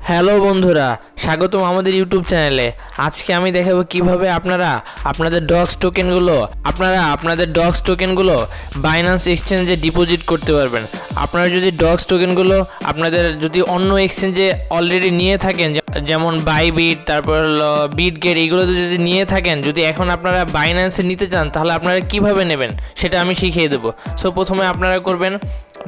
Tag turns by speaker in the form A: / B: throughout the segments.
A: Hello বন্ধুরা, স্বাগতম আমাদের ইউটিউব চ্যানেলে। আজকে আমি দেখাবো কিভাবে আপনারা আপনাদের ডগস টোকেনগুলো বাইন্যান্স এক্সচেঞ্জে ডিপোজিট করতে পারবেন। আপনারা যদি ডগস টোকেনগুলো আপনাদের যদি অন্য এক্সচেঞ্জে অলরেডি নিয়ে থাকেন, যেমন বাইবিট, তারপর বিটগেট, এইগুলো যদি নিয়ে থাকেন, যদি এখন আপনারা বাইন্যান্সে নিতে চান, তাহলে আপনারা কিভাবে নেবেন সেটা আমি শিখিয়ে দেবো। সো প্রথমে আপনারা করবেন,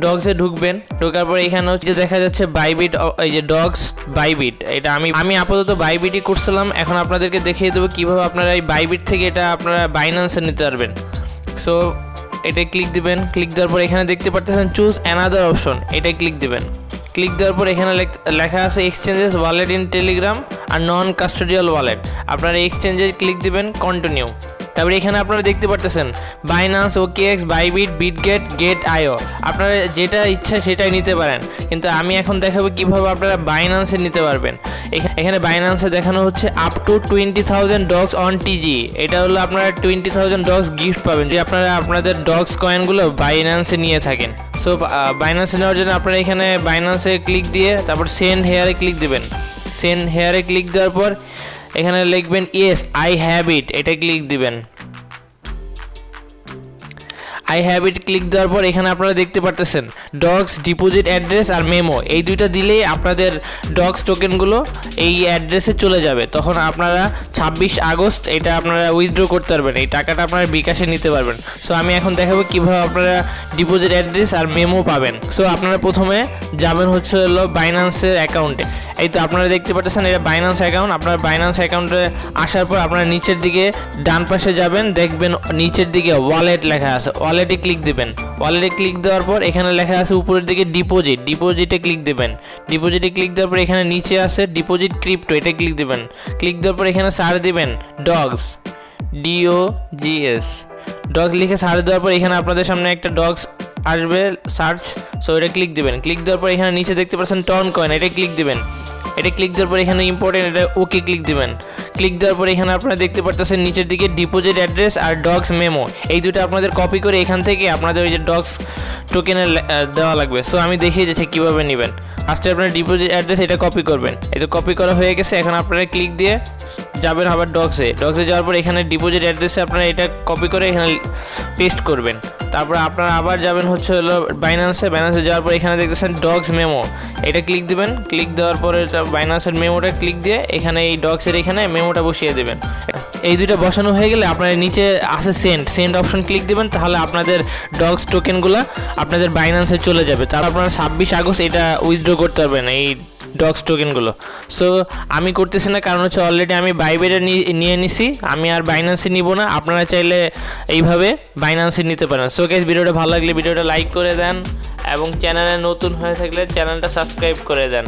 A: ডগসে ঢুকবেন। ঢোকার পরে এখানে হচ্ছে দেখা যাচ্ছে বাইবিট, এই যে ডগস বাইবিট, এটা আমি আপাতত বাইবিটই করছিলাম। এখন আপনাদেরকে দেখিয়ে দেবো কীভাবে আপনারা এই বাইবিট থেকে এটা আপনারা বাইন্যান্সে নিতে পারবেন। সো এটাই ক্লিক দিবেন। ক্লিক দেওয়ার পর এখানে দেখতে পাচ্ছেন চুজ অ্যানাদার অপশন, এটাই ক্লিক দিবেন। ক্লিক দেওয়ার পর এখানে লেখা আছে এক্সচেঞ্জেস ওয়ালেট ইন টেলিগ্রাম আর নন কাস্টোডিয়াল ওয়ালেট। আপনারা এক্সচেঞ্জে ক্লিক দিবেন, কন্টিনিউ। তারপরে এখানে আপনারা দেখতে পারতেছেন Binance, OKX, Bybit, Bitget, Gate IO. আপনারা যেটা ইচ্ছা সেটাই নিতে পারেন, কিন্তু আমি এখন দেখাবো কিভাবে আপনারা বাইন্যান্সে নিতে পারবেন। এখানে বাইন্যান্সে দেখানো হচ্ছে আপ টু 20,000 ডগস অন টিজি। এটা হলো আপনারা 20,000 ডগস গিফট পাবেন যদি আপনারা আপনাদের ডগস কয়েনগুলো বাইন্যান্সে নিয়ে থাকেন। সো বাইন্যান্সে নেওয়ার জন্য আপনারা এখানে বাইন্যান্সে ক্লিক দিয়ে তারপর সেন্ড হেয়ারে ক্লিক দেবেন। সেন্ড হেয়ারে ক্লিক দেওয়ার পর এখানে লিখবেন ইয়েস আই হ্যাভ ইট, এটা ক্লিক দিবেন। আই হ্যাভ ইট ক্লিক দেওয়ার পর এখানে আপনারা দেখতে পারতেছেন ডগস ডিপোজিট অ্যাড্রেস আর মেমো, এই দুইটা দিলেই আপনাদের ডগস টোকেনগুলো এই অ্যাড্রেসে চলে যাবে। তখন আপনারা 26 আগস্ট এটা আপনারা উইথড্র করতে পারবেন, এই টাকাটা আপনারা বিকাশে নিতে পারবেন। সো আমি এখন দেখাবো কীভাবে আপনারা ডিপোজিট অ্যাড্রেস আর মেমো পাবেন। সো আপনারা প্রথমে যাবেন হচ্ছে বাইন্যান্সের অ্যাকাউন্টে। এই তো আপনারা দেখতে পাচ্ছেন এটা বাইন্যান্স অ্যাকাউন্ট। আপনার বাইন্যান্স অ্যাকাউন্টে আসার পর আপনারা নিচের দিকে ডান পাশে যাবেন, দেখবেন নিচের দিকে ওয়ালেট লেখা আছে, ওয়ালেটে ক্লিক দেবেন। ওয়ালেটে ক্লিক দেওয়ার পর এখানে লেখা আছে উপরের দিকে ডিপোজিটে ক্লিক দেবেন। ডিপোজিটে ক্লিক দেওয়ার পর এখানে নিচে আছে ডিপোজিট ক্রিপ্টো, এটা ক্লিক দেবেন। ক্লিক দেওয়ার পর এখানে সার্চ দিবেন ডগস, DOGS, ডগস লিখে সার্চ দেওয়ার পর এখানে আপনাদের সামনে একটা ডগস আসবে সার্চ। সো এটা ক্লিক দেবেন। ক্লিক দেওয়ার পর এখানে নিচে দেখতে পাচ্ছেন টন কয়েন, এটা ক্লিক দেবেন। এটা ক্লিক দেওয়ার পর এখানে ইম্পর্টেন্ট, এটা ওকে ক্লিক দিবেন। ক্লিক দেওয়ার পর এখানে আপনারা দেখতে পাচ্ছেন নিচের দিকে ডিপোজিট অ্যাড্রেস আর ডগস মেমো, এই দুটো আপনাদের কপি করে এখান থেকে আপনাদের ওই যে ডগস টোকেনে দেওয়া লাগবে। সো আমি দেখিয়ে যাচ্ছি কীভাবে নেবেন। ফার্স্টে আপনার ডিপোজিট অ্যাড্রেস এটা কপি করবেন। এই তো কপি করা হয়ে গেছে। এখন আপনারা ক্লিক দিয়ে যাবেন আবার ডগসে যাওয়ার পর এখানে ডিপোজিট অ্যাড্রেসে আপনারা এটা কপি করে এখানে পেস্ট করবেন। তারপর আপনারা আবার যাবেন হচ্ছে বাইন্যান্সে যাওয়ার পর এখানে দেখতেছেন ডগস মেমো, এটা ক্লিক দিবেন। ক্লিক দেওয়ার পরে বাইন্যান্সের মেমোটা ক্লিক দিয়ে এখানে এই ডগসের এখানে মেমোটা বসিয়ে দেবেন। এই দুইটা বসানো হয়ে গেলে আপনারা নিচে আছে সেন্ড অপশন ক্লিক দেবেন, তাহলে আপনাদের ডগস টোকেনগুলো আপনাদের বাইন্যান্সে চলে যাবে। তারপর আপনারা 26 আগস্ট এটা উইথড্র করতে পারবেন এই ডগস টোকেনগুলো। সো আমি করতেছি না, কারণ হচ্ছে অলরেডি আমি বাইবিটে নিয়ে নিছি, আমি আর বাইন্যান্সে নিব না। আপনারা চাইলে এইভাবে বাইন্যান্সে নিতে পারেন। সো গাইস, ভিডিওটা ভালো লাগলে ভিডিওটা লাইক করে দেন এবং চ্যানেলে নতুন হয়ে থাকলে চ্যানেলটা সাবস্ক্রাইব করে দেন।